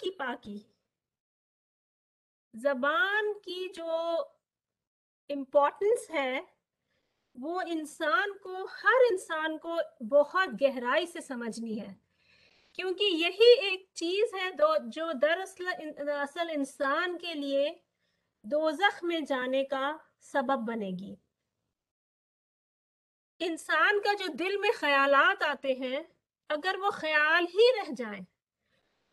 की पाकी, जबान की जो इम्पोर्टेंस है वो इंसान को, हर इंसान को बहुत गहराई से समझनी है, क्योंकि यही एक चीज है जो दरअसल इंसान के लिए दोज़ख में जाने का सबब बनेगी। इंसान का जो दिल में ख्यालात आते हैं, अगर वो ख्याल ही रह जाएं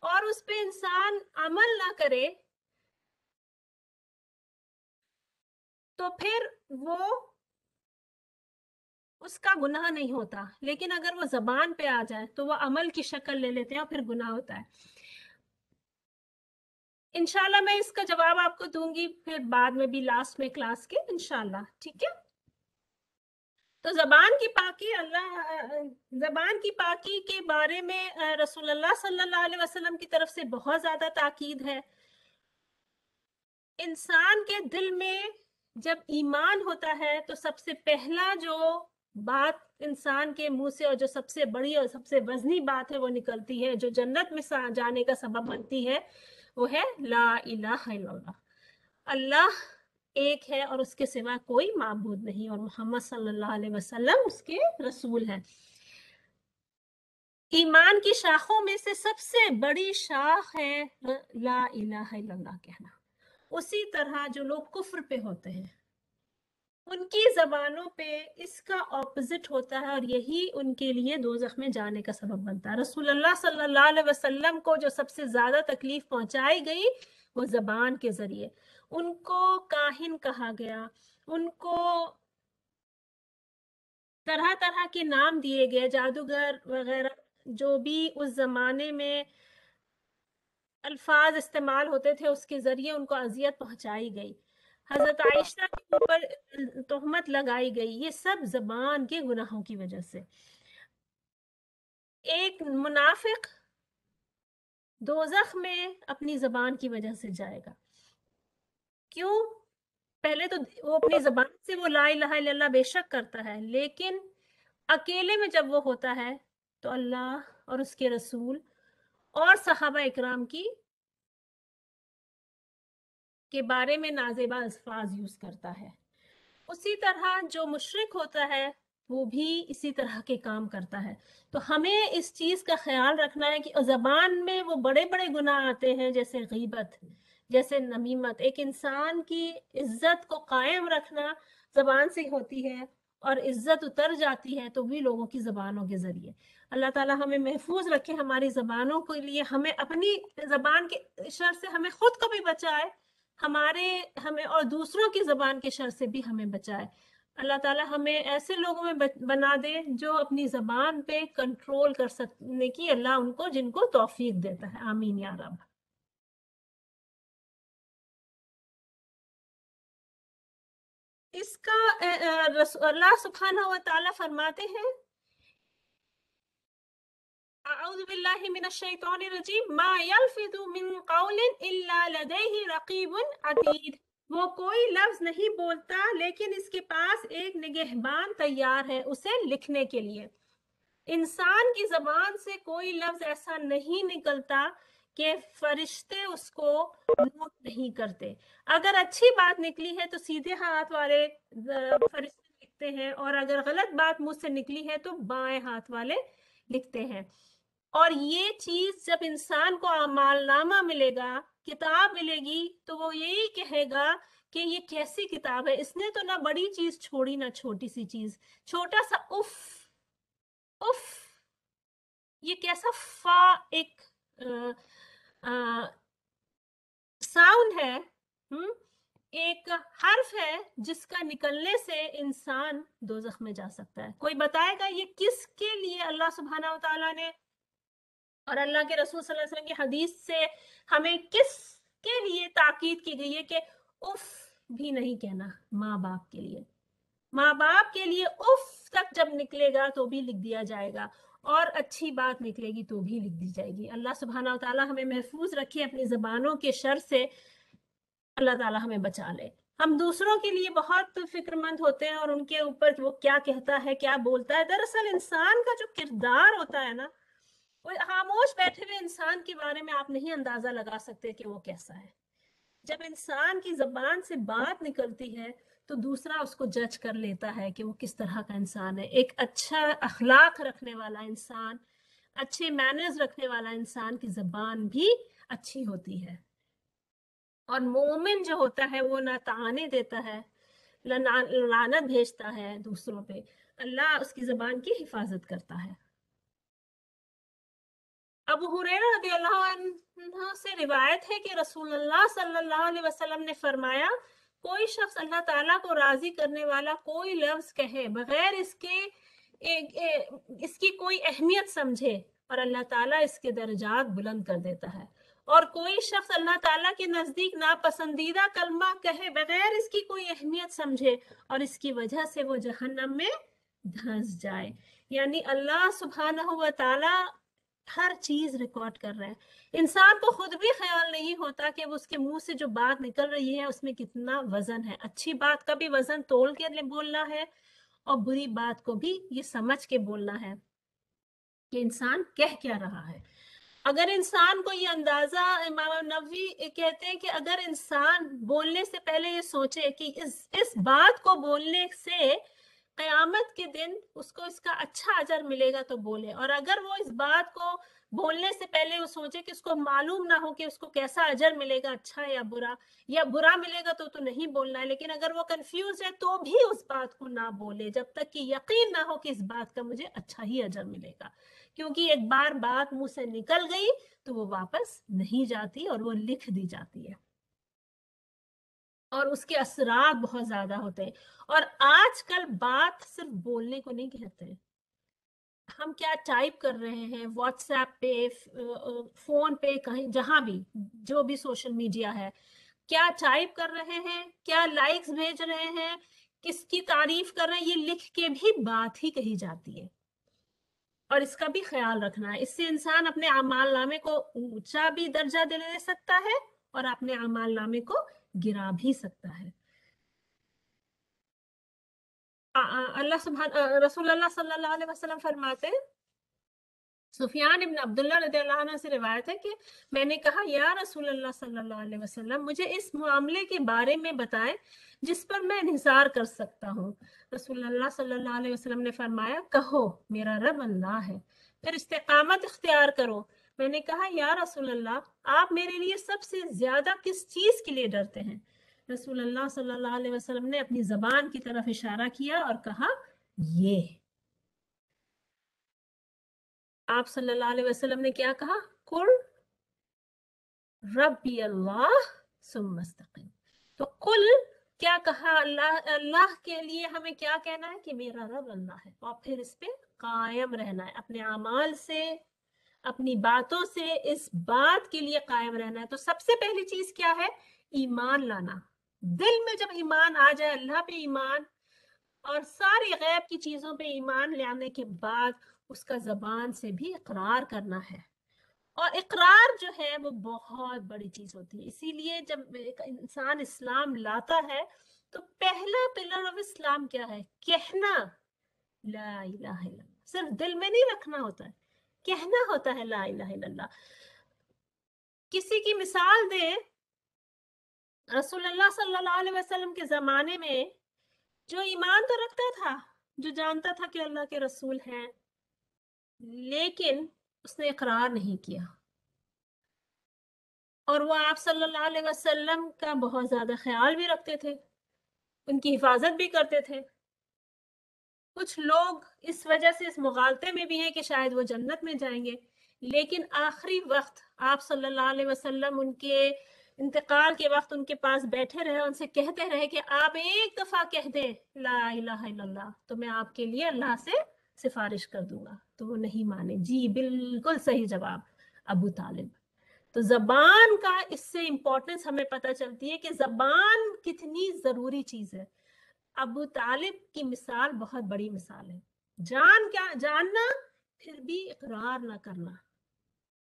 और उस पे इंसान अमल ना करे तो फिर वो उसका गुनाह नहीं होता, लेकिन अगर वो जबान पे आ जाए तो वो अमल की शक्ल ले लेते हैं और फिर गुनाह होता है। इंशाल्लाह मैं इसका जवाब आपको दूंगी फिर बाद में भी, लास्ट में क्लास के, इंशाल्लाह, ठीक है। तो जबान की पाकी, जबान की पाकी के बारे में रसूलुल्लाह सल्लल्लाहु अलैहि वसल्लम की तरफ से बहुत ज्यादा ताकीद है। इंसान के दिल में जब ईमान होता है तो सबसे पहला जो बात इंसान के मुंह से, और जो सबसे बड़ी और सबसे वजनी बात है वो निकलती है, जो जन्नत में जाने का सबब बनती है, वो है ला इलाहा इल्लल्लाह, अल्लाह एक है और उसके सिवा कोई माबूद नहीं, और मोहम्मद सल्लल्लाहु अलैहि वसल्लम उसके रसूल हैं। ईमान की शाखों में से सबसे बड़ी शाख है ला इलाहा इल्लल्लाह कहना। उसी तरह जो लोग कुफ्र पे होते हैं उनकी जबानों पे इसका ऑपोजिट होता है, और यही उनके लिए दोज़ख में जाने का सबब बनता है। रसूलुल्लाह सल्लल्लाहु अलैहि वसल्लम को जो सबसे ज्यादा तकलीफ पहुंचाई गई वो जबान के जरिए, उनको काहिन कहा गया, उनको तरह तरह के नाम दिए गए, जादूगर वगैरह, जो भी उस जमाने में अल्फाज इस्तेमाल होते थे उसके जरिए उनको अजियत पहुंचाई गई, हजरत आयशा के ऊपर तोहमत लगाई गई, ये सब जबान के गुनाहों की वजह से। एक मुनाफिक दोज़ख में अपनी जबान की वजह से जाएगा। क्यों? पहले तो वो अपनी जबान से वो ला इलाहा इल्लल्लाह बेशक करता है, लेकिन अकेले में जब वो होता है तो अल्लाह और उसके रसूल और सहाबा इकराम की के बारे में नाज़ेबा अल्फाज यूज करता है। उसी तरह जो मुशरिक होता है वो भी इसी तरह के काम करता है। तो हमें इस चीज का ख्याल रखना है कि जबान में वो बड़े बड़े गुनाह आते हैं, जैसे गीबत, जैसे नमीमत। एक इंसान की इज्जत को कायम रखना जबान से होती है, और इज्जत उतर जाती है तो भी लोगों की जबानों के जरिए। अल्लाह ताला हमें महफूज रखे हमारी जबानों के लिए, हमें अपनी जबान के शर से हमें खुद को भी बचाए, हमें और दूसरों की जबान के शर से भी हमें बचाए। अल्लाह ताला हमें ऐसे लोगों में बना दे जो अपनी जबान पे कंट्रोल कर सकने की, अल्लाह उनको जिनको तौफीक देता है, आमीन या रब। इसका अल्लाह सुब्हानहू व तआला फरमाते हैं, अऊज़ु बिल्लाहि मिनश शैतानिर रजीम, मा यल्फिज़ु मिन क़ौलिन इल्ला लदैहि रक़ीबुन अतीद। वो कोई लफ्ज नहीं बोलता लेकिन इसके पास एक निगहबान तैयार है उसे लिखने के लिए। इंसान की जबान से कोई लफ्ज ऐसा नहीं निकलता कि फरिश्ते उसको नोट नहीं करते। अगर अच्छी बात निकली है तो सीधे हाथ वाले फरिश्ते लिखते हैं, और अगर गलत बात मुझ से निकली है तो बाएं हाथ वाले लिखते हैं। और ये चीज जब इंसान को अमालनामा मिलेगा, किताब मिलेगी, तो वो यही कहेगा कि ये कैसी किताब है, इसने तो ना बड़ी चीज छोड़ी ना छोटी सी चीज, छोटा सा उफ, उफ, ये कैसा फा एक साउंड है, एक हर्फ है जिसका निकलने से इंसान दोज़ख में जा सकता है। कोई बताएगा ये किसके लिए अल्लाह सुब्हानहू व तआला ने और अल्लाह के रसूल सल्लल्लाहु अलैहि वसल्लम की हदीस से हमें किसके लिए ताकीद की गई है कि उफ भी नहीं कहना माँ बाप के लिए। माँ बाप के लिए उफ तक जब निकलेगा तो भी लिख दिया जाएगा, और अच्छी बात निकलेगी तो भी लिख दी जाएगी। अल्लाह सुब्हानहू व तआला हमें महफूज रखे अपनी ज़बानों के शर से, अल्लाह ताला हमें बचा ले। हम दूसरों के लिए बहुत फिक्रमंद होते हैं और उनके ऊपर वो क्या कहता है क्या बोलता है। दरअसल इंसान का जो किरदार होता है ना, खामोश बैठे हुए इंसान के बारे में आप नहीं अंदाजा लगा सकते कि वो कैसा है। जब इंसान की जबान से बात निकलती है तो दूसरा उसको जज कर लेता है कि वो किस तरह का इंसान है। एक अच्छा अखलाक रखने वाला इंसान, अच्छे मैनर्स रखने वाला इंसान की जबान भी अच्छी होती है। और मोमिन जो होता है वो ना ताने देता है, लानत भेजता है दूसरों पे, अल्लाह उसकी जबान की हिफाजत करता है। अबू हुरैरा रज़ियल्लाहु अन्हु से रिवायत है कि रसूलुल्लाह सल्लल्लाहु अलैहि वसल्लम ने फरमाया, कोई शख्स अल्लाह ताला को राजी करने वाला कोई लफ्ज कहे बगैर इसकी कोई अहमियत समझे और अल्लाह ताला इसके दर्जात बुलंद कर देता है। और कोई शख्स अल्लाह ताला के नजदीक नापसंदीदा कलमा कहे बगैर इसकी कोई अहमियत समझे और इसकी वजह से वो जहन्नम में धंस जाए। यानी अल्लाह सुब्हानहू व तआला हर चीज रिकॉर्ड कर रहा है। इंसान को खुद भी ख्याल नहीं होता कि उसके मुंह से जो बात निकल रही है उसमें कितना वजन है। अच्छी बात का भी वजन तोल के बोलना है और बुरी बात को भी ये समझ के बोलना है कि इंसान कह क्या रहा है। अगर इंसान को ये अंदाजा, इमाम नबवी कहते हैं कि अगर इंसान बोलने से पहले ये सोचे कि इस बात को बोलने से क़यामत के दिन उसको इसका अच्छा अजर मिलेगा तो बोले, और अगर वो इस बात को बोलने से पहले वो सोचे कि उसको मालूम ना हो कि उसको कैसा अजर मिलेगा, अच्छा या बुरा मिलेगा तो नहीं बोलना है। लेकिन अगर वो कंफ्यूज है तो भी उस बात को ना बोले जब तक कि यकीन ना हो कि इस बात का मुझे अच्छा ही अजर मिलेगा। क्योंकि एक बार बात मुंह से निकल गई तो वो वापस नहीं जाती और वो लिख दी जाती है और उसके असरात बहुत ज्यादा होते हैं। और आजकल बात सिर्फ बोलने को नहीं कहते हैं, हम क्या टाइप कर रहे हैं व्हाट्सएप पे, फोन पे, कहीं जहां भी, जो भी सोशल मीडिया है, क्या टाइप कर रहे हैं, क्या लाइक्स भेज रहे हैं, किसकी तारीफ कर रहे हैं, ये लिख के भी बात ही कही जाती है। और इसका भी ख्याल रखना है, इससे इंसान अपने अमाल नामे को ऊंचा भी दर्जा दे सकता है और अपने अमाल नामे को गिरा भी सकता है। रसूलुल्लाह सल्लल्लाहु अलैहि वसल्लम फरमाते हैं, सुफियान इब्न अब्दुल्लाह रज़ियल्लाहु अन्हु से रिवायत है कि मैंने कहा, या रसूलुल्लाह सल्लल्लाहु अलैहि वसल्लम, मुझे इस मामले के बारे में बताएं जिस पर मैं इंतजार कर सकता हूँ। रसूलुल्लाह सल्लल्लाहु अलैहि वसल्लम ने फरमाया, कहो मेरा रब अल्लाह है, फिर इस्तिकामत इख्तियार करो। मैंने कहा, या रसूलुल्लाह, आप मेरे लिए सबसे ज्यादा किस चीज के लिए डरते हैं? रसूलुल्लाह सल्लल्लाहु अलैहि वसल्लम ने अपनी जबान की तरफ इशारा किया और कहा, ये। आप सल्लल्लाहु अलैहि वसल्लम ने क्या कहा? कुल रब्बी अल्लाह सुम्मा इस्तकीम। तो कुल क्या कहा? अल्लाह के लिए हमें क्या कहना है कि मेरा रब अल्लाह है, और फिर इस पे कायम रहना है, अपने अमाल से, अपनी बातों से इस बात के लिए कायम रहना है। तो सबसे पहली चीज क्या है? ईमान लाना। दिल में जब ईमान आ जाए, अल्लाह पे ईमान और सारी गैब की चीजों पे ईमान लाने के बाद उसका जबान से भी इकरार करना है। और इकरार जो है वो बहुत बड़ी चीज होती है। इसीलिए जब एक इंसान इस्लाम लाता है तो पहला पिलर ऑफ इस्लाम क्या है? कहना ला इलाहा इल्लल्लाह। सिर्फ दिल में नहीं रखना होता है, कहना होता है ला इलाहा इल्लल्लाह। किसी की मिसाल दे, रसूलुल्लाह सल्लल्लाहु अलैहि वसल्लम के जमाने में जो ईमान तो रखता था, जो जानता था कि अल्लाह के रसूल हैं, लेकिन उसने इकरार नहीं किया, और वो आप सल्लल्लाहु अलैहि वसल्लम का बहुत ज्यादा ख्याल भी रखते थे, उनकी हिफाजत भी करते थे। कुछ लोग इस वजह से इस मुगालते में भी हैं कि शायद वो जन्नत में जाएंगे, लेकिन आखिरी वक्त आप सल्लल्लाहु अलैहि वसल्लम उनके इंतकाल के वक्त उनके पास बैठे रहे, उनसे कहते रहे कि आप एक दफा कह दें ला इलाहा इल्लल्लाह तो मैं आपके लिए अल्लाह से सिफारिश कर दूंगा। तो वो नहीं माने। जी बिल्कुल सही जवाब, अबू तालिब। तो जबान का इससे इंपॉर्टेंस हमें पता चलती है कि जबान कितनी जरूरी चीज है। अबू तालिब की मिसाल बहुत बड़ी मिसाल है। जानना फिर भी इकरार ना करना,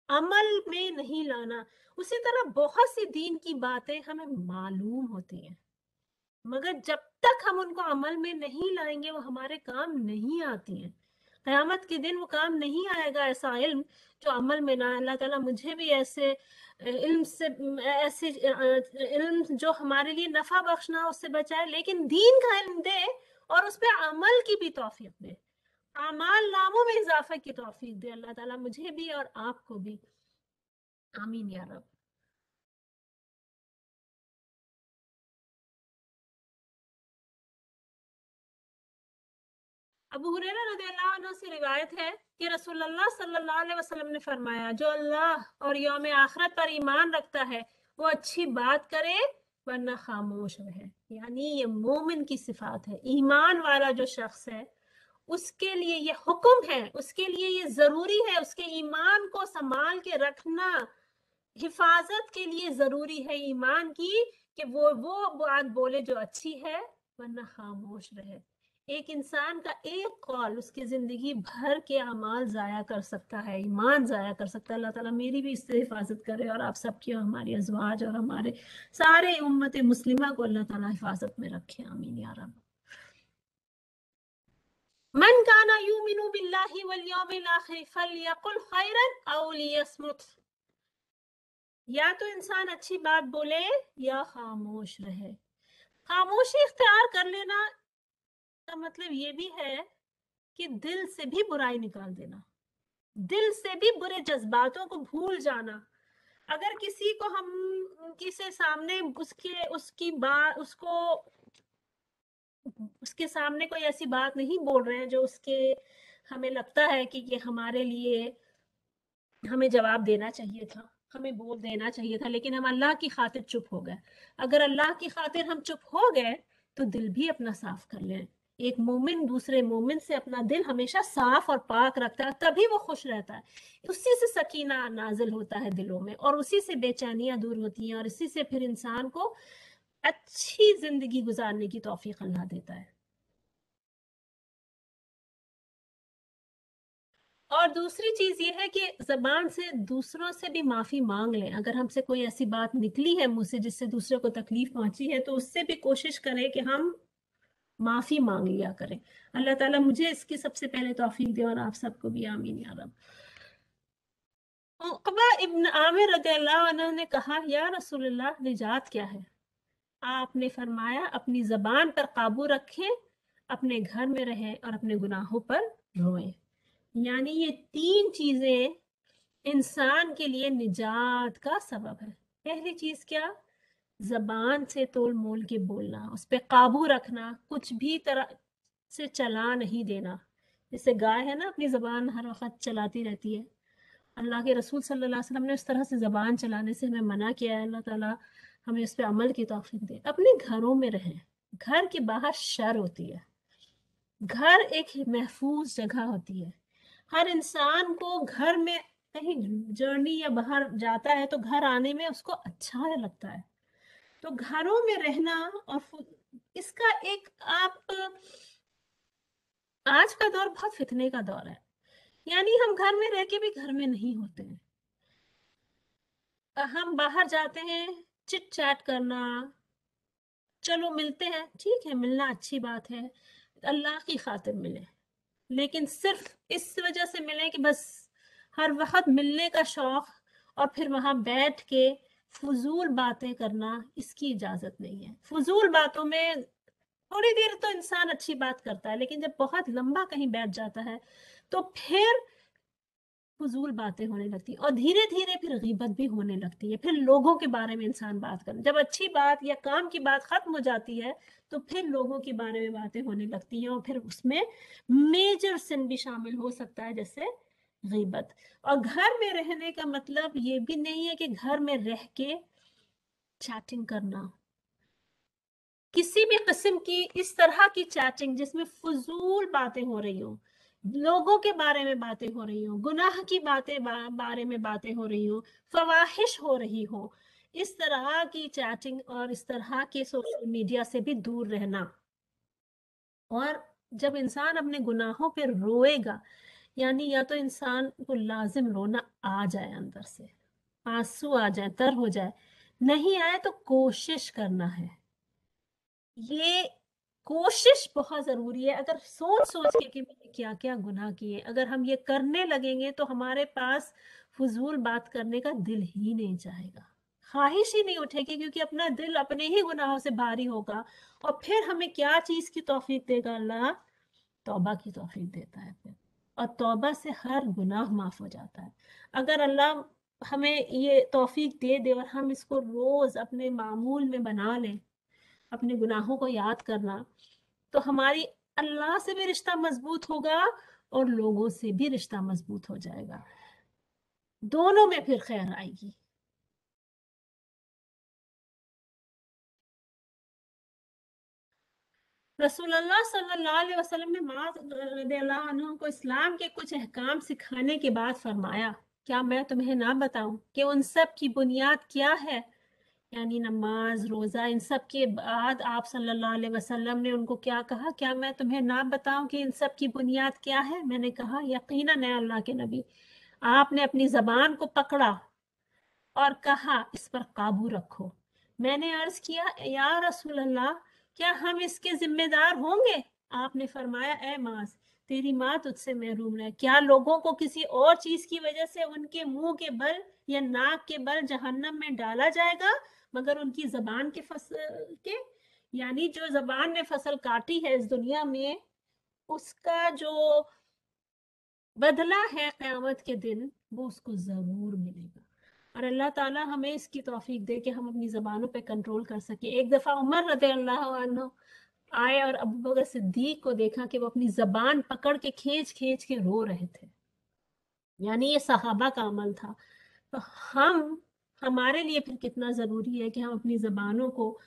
अमल में नहीं लाना। उसी तरह बहुत सी दीन की बातें हमें मालूम होती हैं, मगर जब तक हम उनको अमल में नहीं लाएंगे वो हमारे काम नहीं आती हैं। क़यामत के दिन वो काम नहीं आएगा ऐसा इल्म जो अमल में ना। अल्लाह ताला मुझे भी ऐसे इल्म से ऐसे इल्म जो हमारे लिए नफ़ा बख्शना उससे बचाए, लेकिन दीन का इल्म दे और उस पर अमल की भी तौफीक दे, आमाल नामों में इजाफा की तौफीक दे अल्लाह ताला मुझे भी और आपको भी। आमीन या रब। अबू हुरैरा रज़ियल्लाहु अन्हु से रिवायत है कि रसूलुल्लाह सल्लल्लाहु अलैहि वसल्लम ने फरमाया, जो अल्लाह और यौम आखिरत पर ईमान रखता है वो अच्छी बात करे वरना खामोश रहे। यानी ये मोमिन की सिफात है। ईमान वाला जो शख्स है उसके लिए ये हुक्म है, उसके लिए ये जरूरी है, उसके ईमान को संभाल के रखना हिफाजत के लिए जरूरी है ईमान की कि वो बात बोले जो अच्छी है वरना खामोश रहे। एक इंसान का एक कौल उसकी जिंदगी भर के अमाल जाया कर सकता है, ईमान जाया कर सकता है। अल्लाह ताला मेरी भी इससे हिफाजत करे और आप सबकी और हमारी अज़वाज और हमारे सारे उम्मत मुस्लिमा को अल्लाह ताला हिफाजत में रखे। आमीन या रब। मन काना युमिनु बिल्लाहि वल यौमिल आखिर फलयकुल खैरन औ लियस्मुत। या तो इंसान अच्छी बात बोले या खामोश रहे। खामोशी इख्तियार कर लेना का मतलब ये भी है कि दिल से भी बुराई निकाल देना, दिल से भी बुरे जज्बातों को भूल जाना। अगर किसी को हम किसी सामने उसकी बात उसके सामने कोई ऐसी बात नहीं बोल रहे हैं जो उसके हमें लगता है कि ये हमारे लिए हमें जवाब देना चाहिए था, हमें बोल देना चाहिए था, लेकिन हम अल्लाह की खातिर चुप हो गए। अगर अल्लाह की खातिर हम चुप हो गए तो दिल भी अपना साफ कर लें। एक मोमिन दूसरे मोमिन से अपना दिल हमेशा साफ और पाक रखता है, तभी वो खुश रहता है। उसी से सकीना नाजिल होता है दिलों में और उसी से बेचैनियां दूर होती हैं और इसी से फिर इंसान को अच्छी जिंदगी गुजारने की तौफीक अल्लाह देता है। और दूसरी चीज ये है कि जबान से दूसरों से भी माफी मांग लें। अगर हमसे कोई ऐसी बात निकली है मुंह से जिससे दूसरे को तकलीफ पहुंची है तो उससे भी कोशिश करें कि हम माफी मांग लिया करें। अल्लाह ताला मुझे इसकी सबसे पहले तौफीक दे और आप सबको भी। आमीन या रब। उक़बा इब्न आमिर रज़ियल्लाहु अन्हु ने कहा, या रसूलल्लाह निजात क्या है? आपने फरमाया, अपनी जबान पर काबू रखें, अपने घर में रहें और अपने गुनाहों पर रोएं। यानी ये तीन चीजें इंसान के लिए निजात का सबब है। पहली चीज क्या? जबान से तोल मोल के बोलना, उस पर काबू रखना, कुछ भी तरह से चला नहीं देना। जैसे गाय है ना, अपनी जबान हर वक्त चलाती रहती है। अल्लाह के रसूल सल्लल्लाहु अलैहि वसल्लम ने उस तरह से जबान चलाने से हमें मना किया है। अल्लाह ताला हमें उस पर अमल की तौफीक दे। अपने घरों में रहें। घर के बाहर शर होती है, घर एक महफूज जगह होती है। हर इंसान को घर में कहीं जर्नी या बाहर जाता है तो घर आने में उसको अच्छा लगता है। तो घरों में रहना और इसका एक आप आज का दौर बहुत फितने का दौर है। यानी हम घर में रह के भी घर में नहीं होते हैं। हम बाहर जाते हैं, चिट चैट करना, चलो मिलते हैं, ठीक है मिलना अच्छी बात है, अल्लाह की खातिर मिले, लेकिन सिर्फ इस वजह से मिले कि बस हर वक्त मिलने का शौक और फिर वहां बैठ के फजूल बातें करना, इसकी इजाजत नहीं है। फजूल बातों में थोड़ी देर तो इंसान अच्छी बात करता है, लेकिन जब बहुत लंबा कहीं बैठ जाता है तो फिर फजूल बातें होने लगती है और धीरे धीरे फिर गीबत भी होने लगती है। फिर लोगों के बारे में इंसान बात करे, जब अच्छी बात या काम की बात खत्म हो जाती है तो फिर लोगों के बारे में बातें होने लगती हैं और फिर उसमें मेजर सिन भी शामिल हो सकता है, जैसे गीबत। और घर में रहने का मतलब ये भी नहीं है कि घर में रह के चैटिंग करना, किसी भी किस्म की इस तरह की चैटिंग जिसमें फजूल बातें हो रही हो, लोगों के बारे में बातें हो रही हो, गुनाह की बातें बारे में बातें हो रही हो, फवाहिश हो रही हो, इस तरह की चैटिंग और इस तरह के सोशल मीडिया से भी दूर रहना। और जब इंसान अपने गुनाहों पर रोएगा, यानी या तो इंसान को लाजिम रोना आ जाए, अंदर से आंसू आ जाए, तर हो जाए, नहीं आए तो कोशिश करना है। ये कोशिश बहुत जरूरी है। अगर सोच सोच के कि मैंने क्या क्या गुनाह किए, अगर हम ये करने लगेंगे तो हमारे पास फजूल बात करने का दिल ही नहीं चाहेगा, ख्वाहिश ही नहीं उठेगी, क्योंकि अपना दिल अपने ही गुनाहों से भारी होगा। और फिर हमें क्या चीज की तौफीक देगा अल्लाह? तौबा की तौफीक देता है फिर, और तौबा से हर गुनाह माफ हो जाता है। अगर अल्लाह हमें ये तौफीक दे दे और हम इसको रोज अपने मामूल में बना लें, अपने गुनाहों को याद करना, तो हमारी अल्लाह से भी रिश्ता मजबूत होगा और लोगों से भी रिश्ता मजबूत हो जाएगा, दोनों में फिर खैर आएगी। रसूलुल्लाह सल्लल्लाहु अलैहि वसल्लम ने मुआज़ रज़ियल्लाहु अन्हु को इस्लाम के कुछ अहकाम सिखाने के बाद फरमाया, क्या मैं तुम्हें ना बताऊं कि उन सब की बुनियाद क्या है? यानी नमाज, रोजा, इन सब के बाद आप सल्लल्लाहु अलैहि वसल्लम ने उनको क्या कहा, क्या मैं तुम्हें ना बताऊं कि इन सब की बुनियाद क्या है? मैंने कहा यकीनन है अल्लाह के नबी। आपने अपनी जबान को पकड़ा और कहा इस पर काबू रखो। मैंने अर्ज किया या रसूल अल्लाह, क्या हम इसके जिम्मेदार होंगे? आपने फरमाया ए माज, तेरी माँ तुझसे महरूम रहे। क्या लोगों को किसी और चीज की वजह से उनके मुंह के बल या नाक के बल जहन्नम में डाला जाएगा मगर उनकी जबान के फसल के? यानी जो जबान ने फसल काटी है इस दुनिया में, उसका जो बदला है क़यामत के दिन वो उसको जरूर मिलेगा। और अल्लाह ताला हमें इसकी तौफीक दे कि हम अपनी जबानों पे कंट्रोल कर सके। एक दफा उमर रज़ियल्लाहु अन्हु आए और अबू बकर सिद्दीक को देखा कि वो अपनी जबान पकड़ के खींच खींच के रो रहे थे, यानी ये सहाबा का अमल था। तो हम हमारे लिए फिर कितना जरूरी है कि हम अपनी जबानों को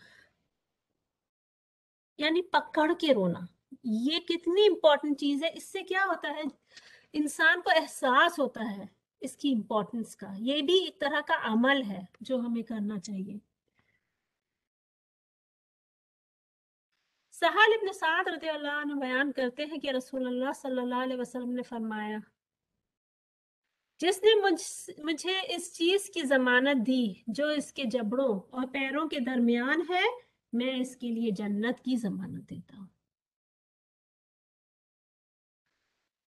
यानी पकड़ के रोना, ये कितनी इंपॉर्टेंट चीज है। इससे क्या होता है, इंसान को एहसास होता है इसकी इम्पोर्टेंस का। ये भी एक तरह का अमल है जो हमें करना चाहिए। सहल इब्न साद रज़ियल्लाहु अन्हु बयान करते हैं कि रसूलुल्लाह सल्लल्लाहु अलैहि वसल्लम ने फरमाया, जिसने मुझे इस चीज की जमानत दी जो इसके जबड़ों और पैरों के दरमियान है, मैं इसके लिए जन्नत की जमानत देता हूँ।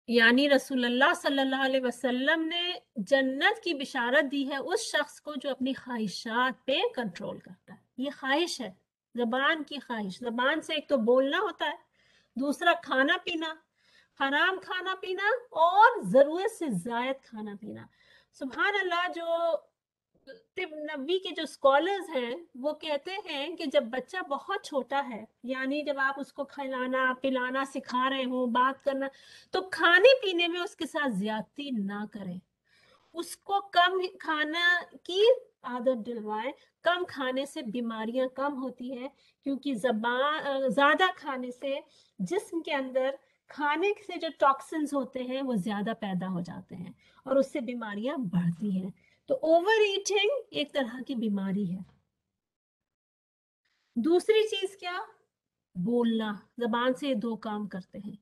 यानी रसूलुल्लाह सल्लल्लाहु अलैहि वसल्लम ने जन्नत की बिशारत दी है उस शख्स को जो अपनी ख्वाहिशात पे कंट्रोल करता है। ये ख्वाहिश है, जबान की ख्वाहिश। जबान से एक तो बोलना होता है, दूसरा खाना पीना, हराम खाना पीना, और जरूरत से जायद खाना पीना। सुभान अल्लाह, जो तिब नबी के जो स्कॉलर्स हैं वो कहते हैं कि जब बच्चा बहुत छोटा है, यानी जब आप उसको खिलाना पिलाना सिखा रहे हो, बात करना, तो खाने पीने में उसके साथ ज्यादती ना करें, उसको कम खाना की आदत दिलवाएं। कम खाने से बीमारियां कम होती हैं, क्योंकि जबान ज्यादा खाने से जिस्म के अंदर खाने से जो टॉक्सिन्स होते हैं वो ज्यादा पैदा हो जाते हैं और उससे बीमारियां बढ़ती हैं। तो ओवर ईटिंग एक तरह की बीमारी है। दूसरी चीज क्या? बोलना। जबान से दो काम करते हैं,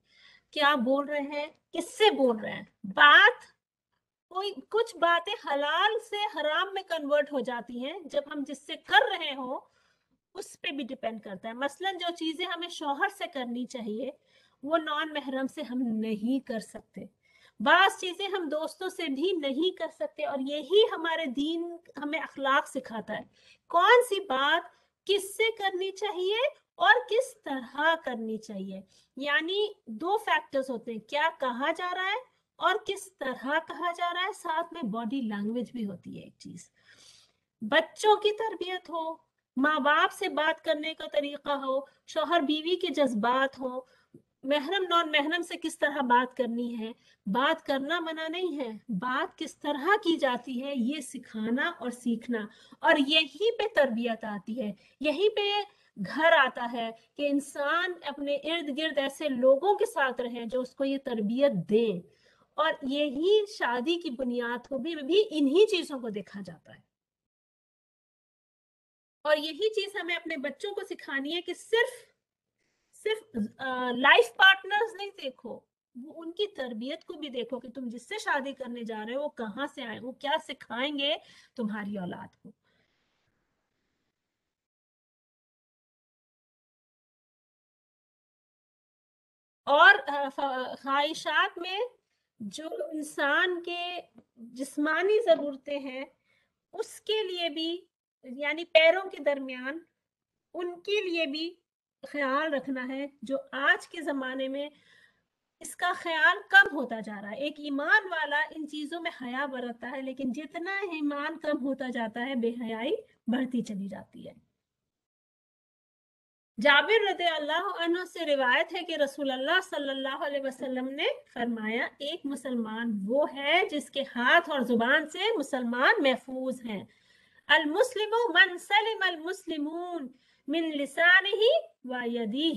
क्या बोल रहे हैं, किससे बोल रहे हैं। बात, कोई कुछ बातें हलाल से हराम में कन्वर्ट हो जाती हैं जब हम जिससे कर रहे हो उस पे भी डिपेंड करता है। मसलन जो चीजें हमें शौहर से करनी चाहिए वो नॉन महरम से हम नहीं कर सकते, बास चीजें हम दोस्तों से भी नहीं कर सकते। और यही हमारे दीन हमें अखलाक सिखाता है, कौन सी बात किससे करनी चाहिए और किस तरह करनी चाहिए। यानी दो फैक्टर्स होते हैं, क्या कहा जा रहा है और किस तरह कहा जा रहा है, साथ में बॉडी लैंग्वेज भी होती है एक चीज। बच्चों की तरबियत हो, माँ बाप से बात करने का तरीका हो, शौहर बीवी के जज्बात हो, महरम नॉन महरम से किस तरह बात करनी है। बात करना मना नहीं है, बात किस तरह की जाती है ये सिखाना और सीखना। और यहीं पे तरबियत आती है, यहीं पे घर आता है कि इंसान अपने इर्द गिर्द ऐसे लोगों के साथ रहे जो उसको ये तरबियत दें। और यही शादी की बुनियाद को भी इन्हीं चीजों को देखा जाता है। और यही चीज हमें अपने बच्चों को सिखानी है कि सिर्फ सिर्फ लाइफ पार्टनर्स नहीं देखो, वो उनकी तरबियत को भी देखो कि तुम जिससे शादी करने जा रहे हो वो कहाँ से आए, वो क्या सिखाएंगे तुम्हारी औलाद को। اور ख्वाहिशात में जो इंसान के जिस्मानी ज़रूरतें हैं उसके लिए भी, यानी पैरों के दरमियान उनके लिए भी ख्याल रखना है, जो आज के ज़माने में इसका ख्याल कम होता जा रहा है। एक ईमान वाला इन चीज़ों में हया बरतता है, लेकिन जितना ईमान कम होता जाता है बेहयाई बढ़ती चली जाती है। जाबिर रज़ी अल्लाह अन्हु से रिवायत है कि रसूलुल्लाह सल्लल्लाहु अलैहि वसल्लम ने फरमाया, एक मुसलमान वो है जिसके हाथ और जुबान से मुसलमान महफूज हैं। अल मुस्लिमु मन सलिम अल मुस्लिमून मिन लिसानिही व यदिही,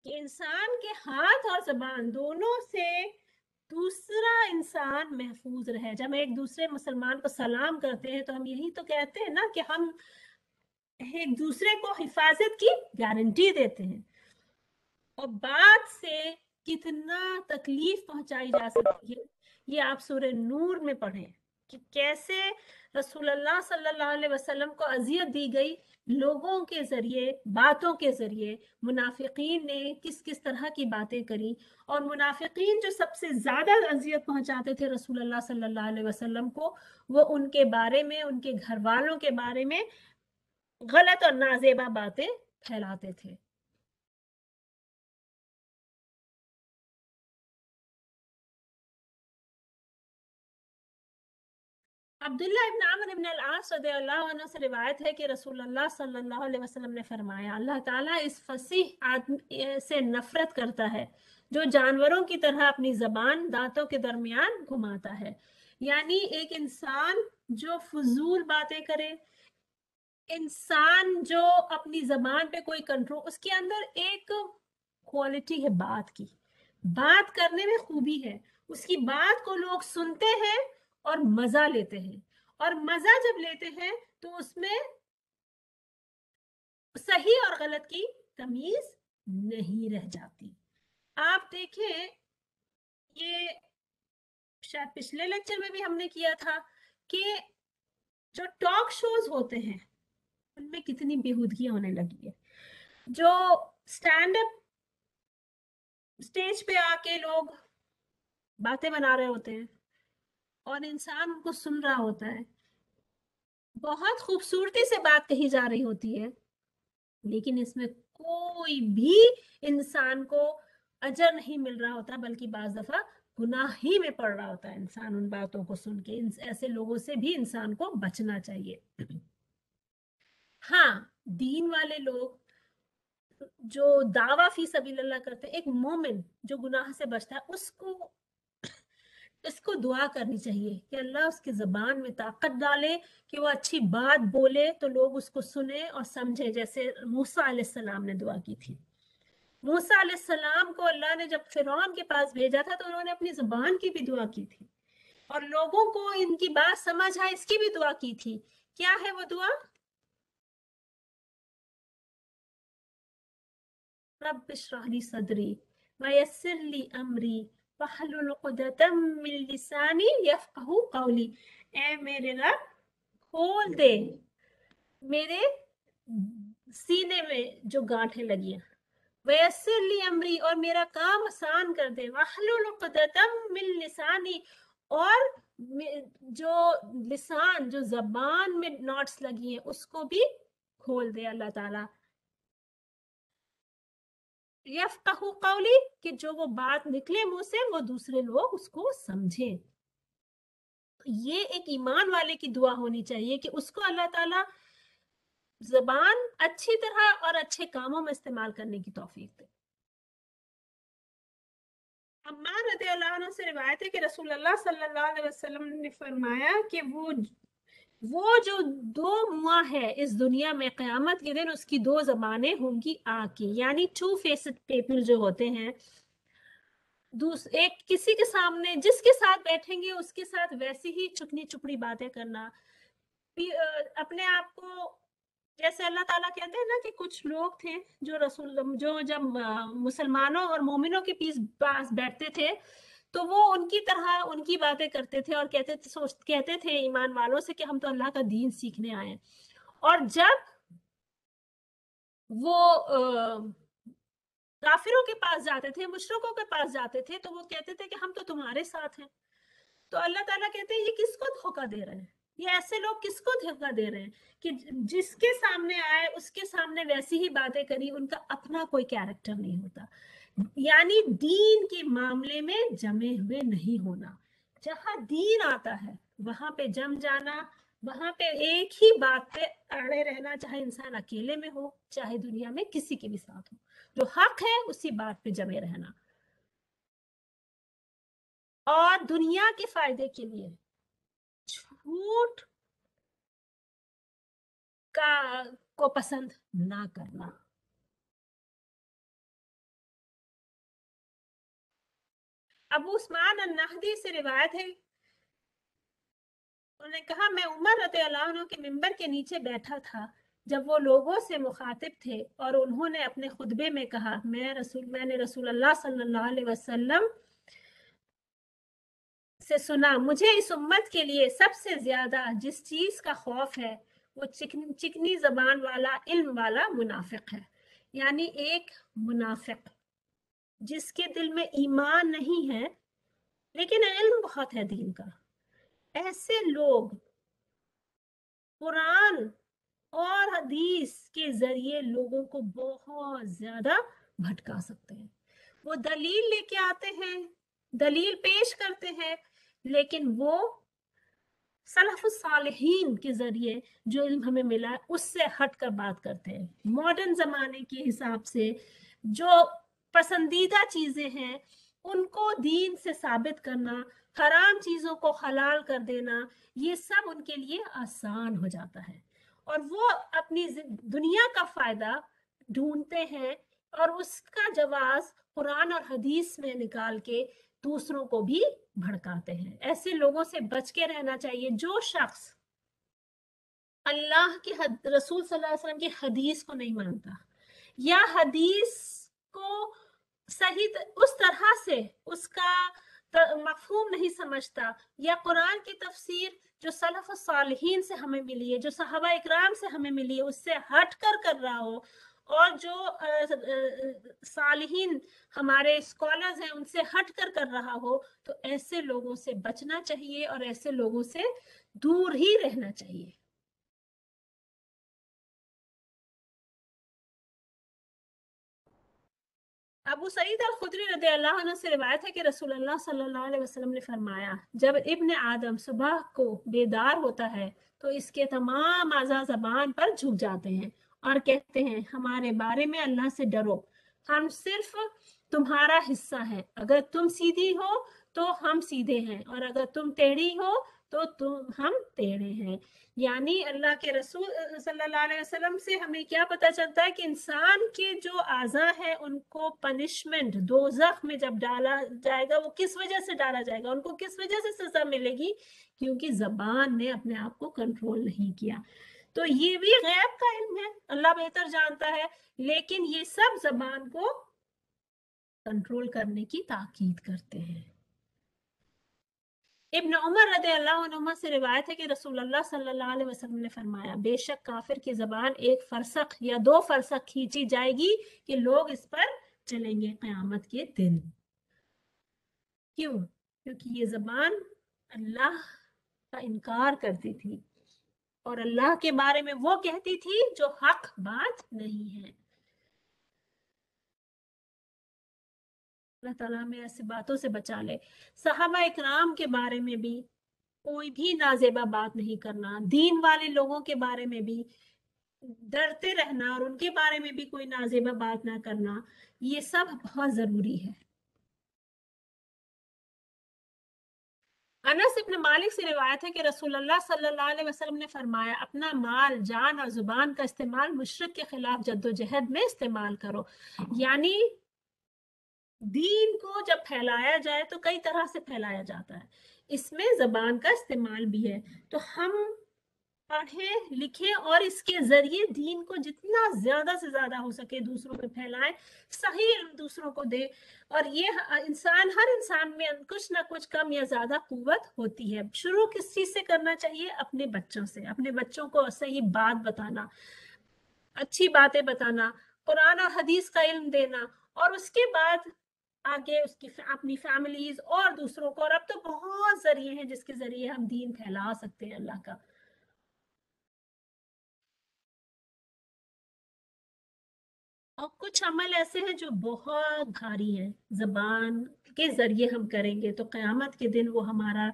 कि इंसान के हाथ और जबान दोनों से दूसरा इंसान महफूज रहे। जब हम एक दूसरे मुसलमान को सलाम करते हैं तो हम यही तो कहते हैं ना कि हम एक दूसरे को हिफाजत की गारंटी देते हैं। और बात से कितना तकलीफ पहुंचाई जा सकती है, ये आप सूरह नूर में पढ़ें कि कैसे रसूलुल्लाह सल्लल्लाहु अलैहि वसल्लम को अजियत दी गई लोगों के जरिए, बातों के जरिए। मुनाफिकीन ने किस किस तरह की बातें करी, और मुनाफिकीन जो सबसे ज्यादा अजियत पहुंचाते थे रसूलुल्लाह सल्लल्लाहु अलैहि वसल्लम को, वो उनके बारे में, उनके घर वालों के बारे में गलत और नाजेबा बातें फैलाते थे। अब्दुल्ला इब्न अमर इब्न अल-आस रज़ियल्लाहु अन्हु से रिवायत है कि रसूलुल्लाह सल्लल्लाहु अलैहि वसल्लम ने फरमाया, अल्लाह ताला इस फसीह आदमी से नफरत करता है जो जानवरों की तरह अपनी जबान दांतों के दरमियान घुमाता है। यानी एक इंसान जो फजूल बातें करे, इंसान जो अपनी जबान पे कोई कंट्रोल, उसके अंदर एक क्वालिटी है बात की, बात करने में खूबी है, उसकी बात को लोग सुनते हैं और मजा लेते हैं, और मजा जब लेते हैं तो उसमें सही और गलत की तमीज नहीं रह जाती। आप देखें, ये शायद पिछले लेक्चर में भी हमने किया था कि जो टॉक शोज होते हैं उनमें कितनी बेहूदगी होने लगी है। जो स्टैंड अप स्टेज पे आके लोग बातें बना रहे होते हैं और इंसान उनको सुन रहा होता है, बहुत खूबसूरती से बात कही जा रही होती है, लेकिन इसमें कोई भी इंसान को अजर नहीं मिल रहा होता, बल्कि बाज दफा गुनाह ही में पड़ रहा होता है इंसान उन बातों को सुन के। ऐसे लोगों से भी इंसान को बचना चाहिए। हाँ, दीन वाले लोग जो दावा फी सबीलिल्लाह करते हैं, एक मोमिन जो गुनाह से बचता है, इसको दुआ करनी चाहिए कि अल्लाह उसकी ज़बान में ताकत डाले कि वो अच्छी बात बोले तो लोग उसको सुने और समझे, जैसे मूसा अलैहिस्सलाम ने दुआ की थी। मूसा अलैहिस्सलाम को अल्लाह ने जब फिरौन के पास भेजा था तो उन्होंने अपनी ज़बान की भी दुआ की थी, और लोगों को इनकी बात समझ आए इसकी भी दुआ की थी। क्या है वो दुआ? रब्ब इश्रह ली सदरी वयस्सिर ली अमरी वहलुल उक़दतम मिन लिसानी यफ़क़हू क़ौली। ए मेरे रब, खोल दे मेरे सीने में जो गांठें लगी हैं, वयस्सिर ली अमरी, और मेरा काम आसान कर दे, वहलुल उक़दतम मिन लिसानी, और जो लिसान, जो जबान में नॉट्स लगी हैं उसको भी खोल दे अल्लाह ताला। यफ़क़हू क़ौली, कि जो वो बात निकले मुंह से वो दूसरे लोग उसको समझे। ये एक ईमान वाले की दुआ होनी चाहिए कि उसको अल्लाह ताला ज़बान अच्छी तरह और अच्छे कामों में इस्तेमाल करने की तौफीक दे। अम्मार रज़ियल्लाहु अन्हु से रिवायत है कि रसूलुल्लाह सल्लल्लाहु अलैहि वसल्लम ने फरमाया कि वो जो दो मुआ है इस दुनिया में, क़यामत के दिन उसकी दो ज़बानें होंगी आग की। यानी टू फेस्ड पीपल जो होते हैं, एक किसी के सामने जिसके साथ बैठेंगे उसके साथ वैसी ही चुपनी चुपड़ी बातें करना, अपने आप को, जैसे अल्लाह ताला कहते हैं ना कि कुछ लोग थे जो जब मुसलमानों और मोमिनों के पास बैठते थे तो वो उनकी तरह उनकी बातें करते थे और कहते थे ईमान वालों से कि हम तो अल्लाह का दीन सीखने आए हैं। और जब वो काफिरों के पास जाते थे, मुशरिकों के पास जाते थे, तो वो कहते थे कि हम तो तुम्हारे साथ हैं। तो अल्लाह ताला कहते हैं ये किसको धोखा दे रहे हैं, ये ऐसे लोग किसको धोखा दे रहे हैं कि जिसके सामने आए उसके सामने वैसी ही बातें करी, उनका अपना कोई कैरेक्टर नहीं होता। यानी दीन के मामले में जमे हुए नहीं होना। जहां दीन आता है वहां पे जम जाना, वहां पे एक ही बात पे अड़े रहना, चाहे इंसान अकेले में हो चाहे दुनिया में किसी के भी साथ हो। जो हक है उसी बात पे जमे रहना, और दुनिया के फायदे के लिए झूठ का को पसंद ना करना। अबू उस्मान अन्नहदी से रिवायत है, उन्होंने कहा मैं उमर रज़ियल्लाहु अन्हु के मिंबर के नीचे बैठा था जब वो लोगों से मुखातिब थे और उन्होंने अपने खुतबे में कहा मैंने रसूल अल्लाह सल्लल्लाहु अलैहि वसल्लम से सुना, मुझे इस उम्मत के लिए सबसे ज्यादा जिस चीज का खौफ है वो चिकनी जबान वाला इल्म वाला मुनाफिक है। यानी एक मुनाफिक जिसके दिल में ईमान नहीं है लेकिन इल्म बहुत है दीन का। ऐसे लोग कुरान और हदीस के जरिए लोगों को बहुत ज्यादा भटका सकते हैं। वो दलील लेके आते हैं, दलील पेश करते हैं, लेकिन वो सलफ़ुस सालिहीन के जरिए जो इल्म हमें मिला है उससे हटकर बात करते हैं। मॉडर्न जमाने के हिसाब से जो पसंदीदा चीजें हैं उनको दीन से साबित करना, हराम चीजों को हलाल कर देना, ये सब उनके लिए आसान हो जाता है और वो अपनी दुनिया का फायदा ढूंढते हैं और उसका जवाब कुरान और हदीस में निकाल के दूसरों को भी भड़काते हैं। ऐसे लोगों से बच के रहना चाहिए। जो शख्स अल्लाह के रसूल सल्लल्लाहु अलैहि वसल्लम की हदीस को नहीं मानता या हदीस को सही उस तरह से उसका मफहूम नहीं समझता, या कुरान की तफसीर जो सलफ़ सालिहीन से हमें मिली है, जो सहाबा इकराम से हमें मिली है, उससे हट कर रहा हो, और जो सालिहीन हमारे स्कॉलर्स हैं उनसे हट कर रहा हो, तो ऐसे लोगों से बचना चाहिए और ऐसे लोगों से दूर ही रहना चाहिए। अबू सईद अल खुदरी रज़ियल्लाहु अन्हु से रिवायत है कि रसूलुल्लाह सल्लल्लाहु अलैहि वसल्लम ने फरमाया, जब इब्न आदम सुबह को बेदार होता है तो इसके तमाम आज़ा ज़बान पर झुक जाते हैं और कहते हैं हमारे बारे में अल्लाह से डरो, हम सिर्फ तुम्हारा हिस्सा है, अगर तुम सीधी हो तो हम सीधे हैं और अगर तुम टेढ़ी हो तो हम टेढ़े हैं। यानी अल्लाह के रसूल सल्लल्लाहु अलैहि वसल्लम से हमें क्या पता चलता है कि इंसान के जो आज़ा है उनको पनिशमेंट दोज़ख में जब डाला जाएगा, वो किस वजह से डाला जाएगा, उनको किस वजह से सजा मिलेगी, क्योंकि जबान ने अपने आप को कंट्रोल नहीं किया। तो ये भी गैब का इल्म है, अल्लाह बेहतर जानता है, लेकिन ये सब जबान को कंट्रोल करने की ताकीद करते हैं। इब्न उमर रज़ियल्लाहु अन्हुमा से रिवायत है कि रसूलुल्लाह सल्लल्लाहु अलैहि वसल्लम ने फरमाया, बेशक काफिर की जबान एक फरसख या 2 फरसख खींची जाएगी कि लोग इस पर चलेंगे क़यामत के दिन। क्यों? क्योंकि ये जबान अल्लाह का इनकार करती थी और अल्लाह के बारे में वो कहती थी जो हक बात नहीं है। अल्लाह ताला हमें ऐसी बातों से बचा ले। सहाबा इकराम के बारे में भी कोई भी नाजेबा बात नहीं करना, दीन वाले लोगों के बारे में भी डरते रहना और उनके बारे में भी कोई नाजेबा बात ना करना, ये सब बहुत जरूरी है। अनस इब्न मालिक से रिवायत है कि रसूलुल्लाह सल्लल्लाहु अलैहि वसल्लम ने फरमाया, अपना माल, जान और जुबान का इस्तेमाल मुशरिक के खिलाफ जद्दोजहद में इस्तेमाल करो। यानी दीन को जब फैलाया जाए तो कई तरह से फैलाया जाता है, इसमें जबान का इस्तेमाल भी है। तो हम पढ़ें लिखें और इसके जरिए दीन को जितना ज्यादा से ज्यादा हो सके दूसरों में फैलाएं, सही इल्म दूसरों को दे। और ये इंसान, हर इंसान में कुछ ना कुछ कम या ज्यादा कुव्वत होती है। शुरू किस चीज से करना चाहिए? अपने बच्चों से, अपने बच्चों को सही बात बताना, अच्छी बातें बताना, कुरान और हदीस का इल्म देना और उसके बाद आगे उसकी अपनी फैमिलीज और दूसरों को, और अब तो बहुत जरिए हैं जिसके जरिए हम दीन फैला सकते हैं अल्लाह का। और कुछ अमल ऐसे हैं जो बहुत भारी हैं, जबान के जरिए हम करेंगे तो कयामत के दिन वो हमारा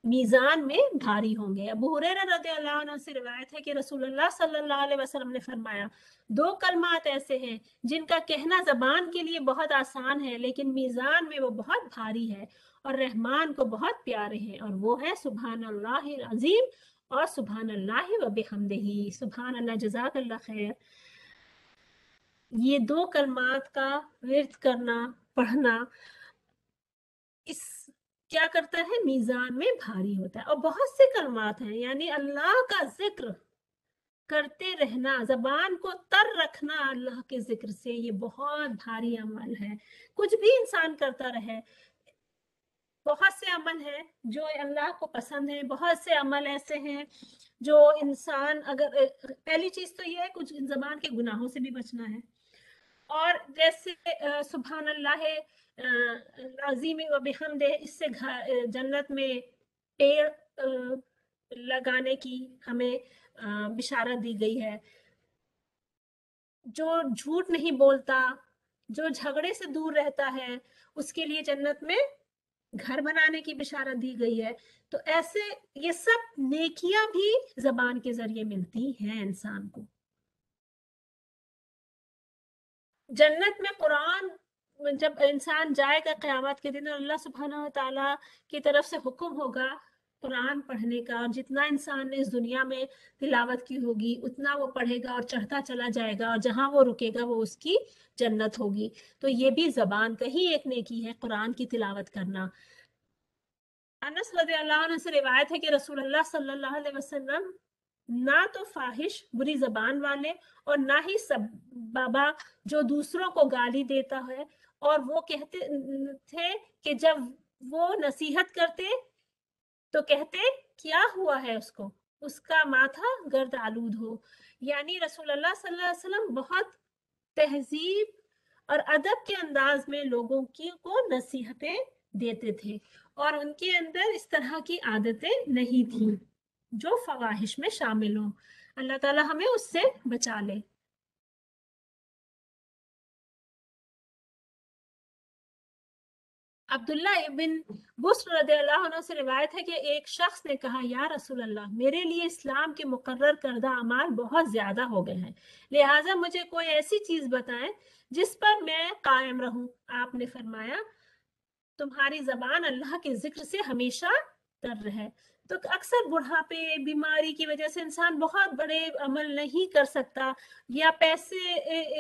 मीजान में भारी होंगे। अबू हुरैरा रज़ियल्लाहु अन्हु से रिवायत है कि रसूलुल्लाह सल्लल्लाहु अलैहि वसल्लम ने फरमाया, दो कलमात ऐसे हैं जिनका कहना जबान के लिए बहुत आसान है लेकिन मीजान में वो बहुत भारी है और रहमान को बहुत प्यारे हैं, और वो है सुभान अल्लाहिल अजीम और सुभान अल्लाहि व बिहम्दिही। सुभान अल्लाह, जज़ाकल्लाह खैर। ये दो कलमात का विर्द करना, पढ़ना, इस क्या करता है, मीजान में भारी होता है। और बहुत से कलमात हैं, यानी अल्लाह का जिक्र करते रहना, जबान को तर रखना अल्लाह के जिक्र से, ये बहुत भारी अमल है। कुछ भी इंसान करता रहे, बहुत से अमल हैं जो अल्लाह को पसंद है, बहुत से अमल ऐसे हैं जो इंसान अगर, पहली चीज तो ये है कुछ जबान के गुनाहों से भी बचना है। और जैसे सुभान अल्लाह अज़ीम व बिहम्दे, इससे जन्नत में पेड़ लगाने की हमें बिशारत दी गई है। जो झूठ नहीं बोलता, जो झगड़े से दूर रहता है, उसके लिए जन्नत में घर बनाने की बिशारत दी गई है। तो ऐसे ये सब नेकियां भी जबान के जरिए मिलती हैं इंसान को। जन्नत में कुरान जब इंसान जाएगा क़यामत के दिन, अल्लाह सुब्हानहू व तआला की तरफ से हुक्म होगा कुरान पढ़ने का, और जितना इंसान ने इस दुनिया में तिलावत की होगी उतना वो पढ़ेगा और चढ़ता चला जाएगा, और जहां वो रुकेगा वो उसकी जन्नत होगी। तो ये भी जबान का ही एक नेकी है, कुरान की तिलावत करना। अनस रज़ियल्लाहु अन्हु से रिवायत है कि रसूलुल्लाह सल्लल्लाहु अलैहि वसल्लम ना तो फाहिश बुरी जबान वाले और ना ही सब बाबा जो दूसरों को गाली देता है, और वो कहते थे कि जब वो नसीहत करते तो कहते क्या हुआ है उसको, उसका माथा गर्द आलूद हो। यानी रसूलुल्लाह सल्लल्लाहु अलैहि वसल्लम बहुत तहजीब और अदब के अंदाज में लोगों की को नसीहतें देते थे, और उनके अंदर इस तरह की आदतें नहीं थी जो फवाहिश में शामिल हो। अल्लाह ताला हमें उससे बचा ले। अब्दुल्ला इब्न बुस्र रज़ियल्लाहु अन्हु से रिवायत है कि एक शख्स ने कहा, या रसूल अल्लाह, मेरे लिए इस्लाम के मुकर्रर करदा अमाल बहुत ज्यादा हो गए हैं, लिहाजा मुझे कोई ऐसी चीज बताएं जिस पर मैं कायम रहूं। आपने फरमाया, तुम्हारी जबान अल्लाह के जिक्र से हमेशा तर रहे। तो अक्सर बुढ़ापे, बीमारी की वजह से इंसान बहुत बड़े अमल नहीं कर सकता, या पैसे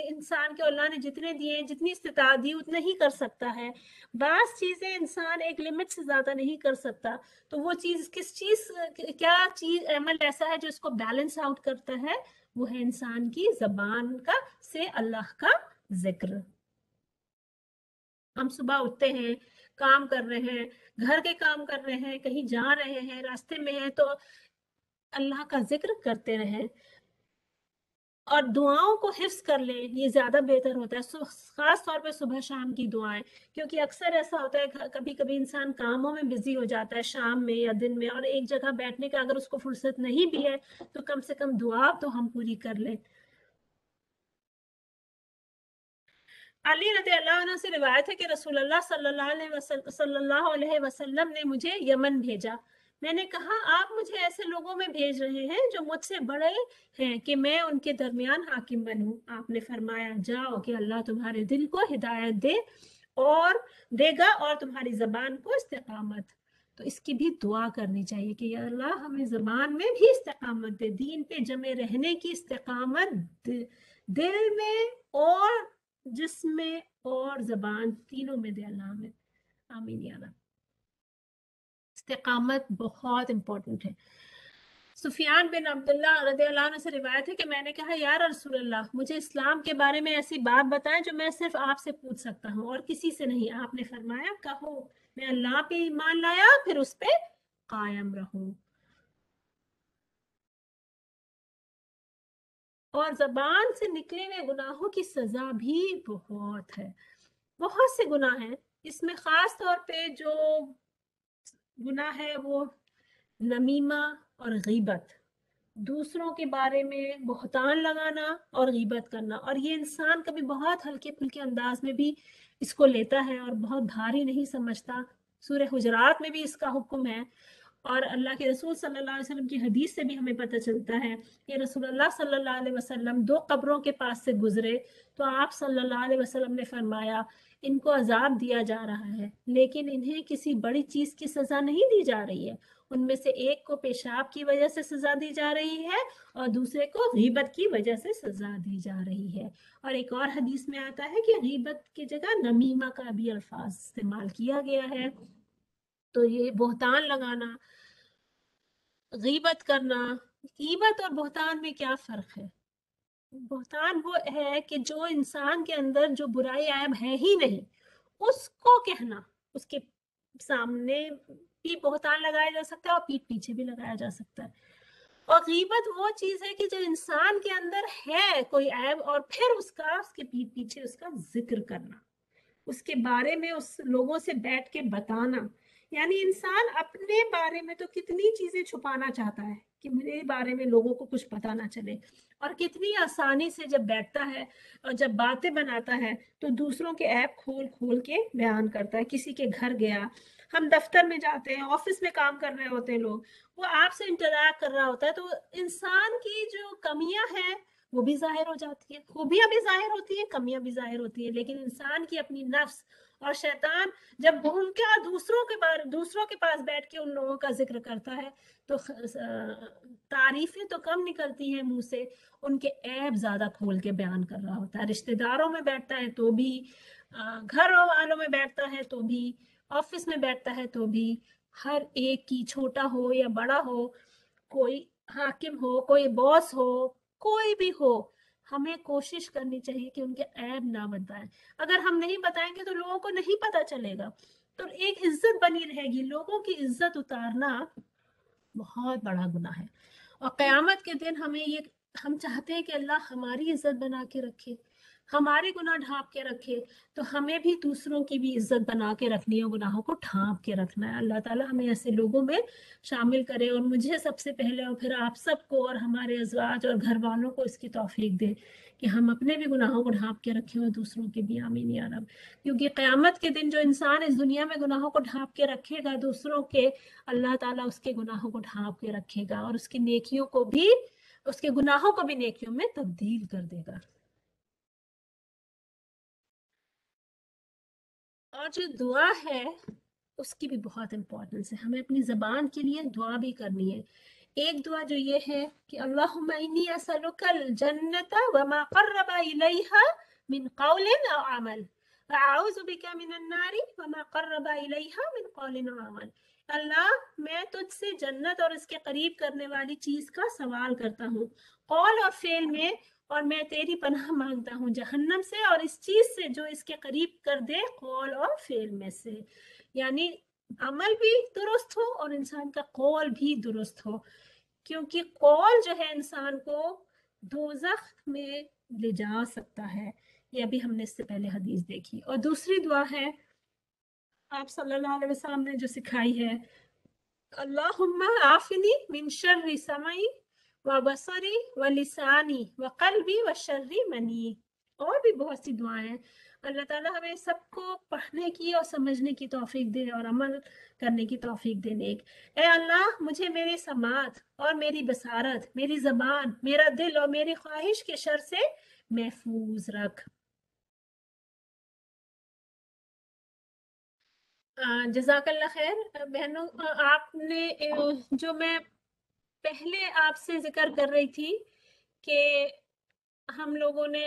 इंसान के अल्लाह ने जितने दिए, जितनी इस्तिताअत दी उतने ही कर सकता है। बास चीजें इंसान एक लिमिट से ज्यादा नहीं कर सकता। तो वो चीज किस चीज, क्या चीज अमल ऐसा है जो इसको बैलेंस आउट करता है, वो है इंसान की जबान का से अल्लाह का जिक्र। हम सुबह उठते हैं, काम कर रहे हैं, घर के काम कर रहे हैं, कहीं जा रहे हैं, रास्ते में हैं, तो अल्लाह का जिक्र करते रहें और दुआओं को हिफ्स कर लें, ये ज्यादा बेहतर होता है। खास तौर पे सुबह शाम की दुआएं, क्योंकि अक्सर ऐसा होता है कभी कभी इंसान कामों में बिजी हो जाता है शाम में या दिन में, और एक जगह बैठने का अगर उसको फुर्सत नहीं भी है तो कम से कम दुआ तो हम पूरी कर लें। अली रज़ियल्लाहु अन्हु से रिवायत है कि रसूलुल्लाह सल्लल्लाहु अलैहि वसल्लम ने मुझे यमन भेजा। मैंने कहा, आप मुझे ऐसे लोगों में भेज रहे हैं जो मुझसे बड़े हैं कि मैं उनके दरमियान हाकिम बनूं। आपने फरमाया, जाओ कि अल्लाह तुम्हारे दिल को हिदायत दे और देगा और तुम्हारी जबान को इस्तिकामत। तो इसकी भी दुआ करनी चाहिए कि या अल्लाह हमें जबान में भी इस्तिकामत दे, दीन पे जमे रहने की इस्तिकामत दिल में और जिसमें और जबान तीनों में दे अल्लाह में। आमीन या रब। इस्तिकामत बहुत इंपॉर्टेंट है। सुफियान बिन अब्दुल्ला रज़ियल्लाहु अन्हु से रिवायत है कि मैंने कहा, या रसूल अल्लाह, मुझे इस्लाम के बारे में ऐसी बात बताएं जो मैं सिर्फ आपसे पूछ सकता हूँ और किसी से नहीं। आपने फरमाया, कहो मैं अल्लाह पे ईमान लाया फिर उस पे कायम रहूं। اور زبان سے نکلے ہوئے گناہوں کی سزا بھی بہت ہے، بہت سے گناہ ہیں۔ اس میں خاص طور پہ جو گناہ ہے وہ نمیمہ اور غیبت، دوسروں کے بارے میں بہتان لگانا اور غیبت کرنا، اور یہ انسان کبھی بہت ہلکے پھلکے انداز میں بھی اس کو لیتا ہے اور بہت بھاری نہیں سمجھتا۔ سورہ حجرات میں بھی اس کا حکم ہے، اور اللہ کے رسول صلی اللہ علیہ وسلم کی حدیث سے بھی ہمیں پتہ چلتا ہے کہ رسول اللہ صلی اللہ علیہ وسلم 2 قبروں کے پاس سے گزرے تو آپ صلی اللہ علیہ وسلم نے فرمایا ان کو عذاب دیا جا رہا ہے، لیکن انہیں کسی بڑی چیز کی سزا نہیں دی جا رہی ہے، ان میں سے ایک کو پیشاب کی وجہ سے سزا دی جا رہی ہے اور دوسرے کو غیبت کی وجہ سے سزا دی جا رہی ہے۔ اور ایک اور حدیث میں آتا ہے کہ غیبت کی جگہ نمیمہ کا بھی الفاظ استعمال کیا گیا ہے۔ تو یہ بہتان لگانا، غیبت کرنا، غیبت اور بہتان میں کیا فرق ہے؟ بہتان وہ ہے کہ جو انسان کے اندر جو برائی عیب ہے ہی نہیں اس کو کہنا، اس کے سامنے بھی بہتان لگایا جا سکتا ہے اور پیٹھ پیچھے بھی لگایا جا سکتا ہے۔ اور غیبت وہ چیز ہے کہ جو انسان کے اندر ہے کوئی عیب اور پھر اس کے پیٹھ پیچھے اس کا ذکر کرنا، اس کے بارے میں اس لوگوں سے بیٹھ کے بتانا۔ یعنی انسان اپنے بارے میں تو کتنی چیزیں چھپانا چاہتا ہے کہ میرے بارے میں لوگوں کو کچھ پتا نہ چلے، اور کتنی آسانی سے جب بیٹھتا ہے اور جب باتیں بناتا ہے تو دوسروں کے عیب کھول کھول کے بیان کرتا ہے۔ کسی کے گھر گیا، ہم دفتر میں جاتے ہیں، آفس میں کام کر رہے ہوتے ہیں لوگ، وہ آپ سے انٹریکٹ کر رہا ہوتا ہے تو انسان کی جو کمیاں ہیں وہ بھی ظاہر ہو جاتی ہیں، خوبیاں بھی ظاہر ہوتی ہیں، کمیاں بھی ظاہر ہوتی ہیں، لیکن انسان کی اپنی نفس اور شیطان جب ان کا دوسروں کے پاس بیٹھ کے ان لوگوں کا ذکر کرتا ہے تو تعریفیں تو کم نکلتی ہیں منہ سے، ان کے عیب زیادہ کھول کے بیان کر رہا ہوتا ہے۔ رشتہ داروں میں بیٹھتا ہے تو بھی، گھر والوں میں بیٹھتا ہے تو بھی، آفس میں بیٹھتا ہے تو بھی، ہر ایک کی، چھوٹا ہو یا بڑا ہو، کوئی حاکم ہو، کوئی باس ہو، کوئی بھی ہو، ہمیں کوشش کرنی چاہیے کہ ان کے عیب نہ بتائیں۔ اگر ہم نہیں بتائیں گے تو لوگوں کو نہیں پتا چلے گا، تو ایک عزت بنی رہے گی۔ لوگوں کی عزت اتارنا بہت بڑا گناہ ہے، اور قیامت کے دن ہم چاہتے ہیں کہ اللہ ہماری عزت بنا کے رکھے، ہمارے گناہ ڈھانپ کے رکھے، تو ہمیں بھی دوسروں کی بھی عزت بنا کے رکھنی ہے، گناہوں کو ڈھانپ کے رکھنا ہے۔ اللہ تعالیٰ ہمیں ایسے لوگوں میں شامل کرے، اور مجھے سب سے پہلے اور پھر آپ سب کو اور ہمارے ازواج اور گھر والوں کو اس کی توفیق دے کہ ہم اپنے بھی گناہوں کو ڈھانپ کے رکھیں اور دوسروں کے بھی، آمین یا رب۔ کیونکہ قیامت کے دن جو انسان اس دنیا میں گناہوں کو ڈھانپ کے رکھے گا دوسروں کے، اللہ تعالیٰ اس کے گناہوں کو ڈھانپ کے رکھے گا اور اس کی نیکیوں کو بھی، اس کے گناہوں کو بھی نیکیوں میں تبدیل کر دے گا۔ اور جو دعا ہے اس کی بھی بہت امپورٹنس ہے، ہمیں اپنی زبان کے لیے دعا بھی کرنی ہے۔ ایک دعا جو یہ ہے کہ اللہم انی اسألک الجنت وما قرب الیہا من قول او عمل، اعوذ بک من النار وما قرب الیہا من قول او عمل۔ اللہ میں تجھ سے جنت اور اس کے قریب کرنے والی چیز کا سوال کرتا ہوں قول اور فعل میں، اور میں تیری پناہ مانگتا ہوں جہنم سے اور اس چیز سے جو اس کے قریب کر دے قول اور فعل میں سے۔ یعنی عمل بھی درست ہو اور انسان کا قول بھی درست ہو، کیونکہ قول جو ہے انسان کو دوزخ میں لے جا سکتا ہے، یہ ابھی ہم نے اس سے پہلے حدیث دیکھی۔ اور دوسری دعا ہے آپ صلی اللہ علیہ وسلم نے جو سکھائی ہے، اللہم عافنی من شر سمعی و بصری و لسانی و قلبی و شر منی۔ اور بھی بہت سی دعائیں ہیں، اللہ تعالیٰ ہمیں سب کو پڑھنے کی اور سمجھنے کی توفیق دے اور عمل کرنے کی توفیق دے نیک۔ اے اللہ مجھے میری سماعت اور میری بصارت، میری زبان، میرا دل اور میری خواہش کے شر سے محفوظ رکھ۔ جزاک اللہ خیر بہنوں، آپ نے جو میں پہلے آپ سے ذکر کر رہی تھی کہ ہم لوگوں نے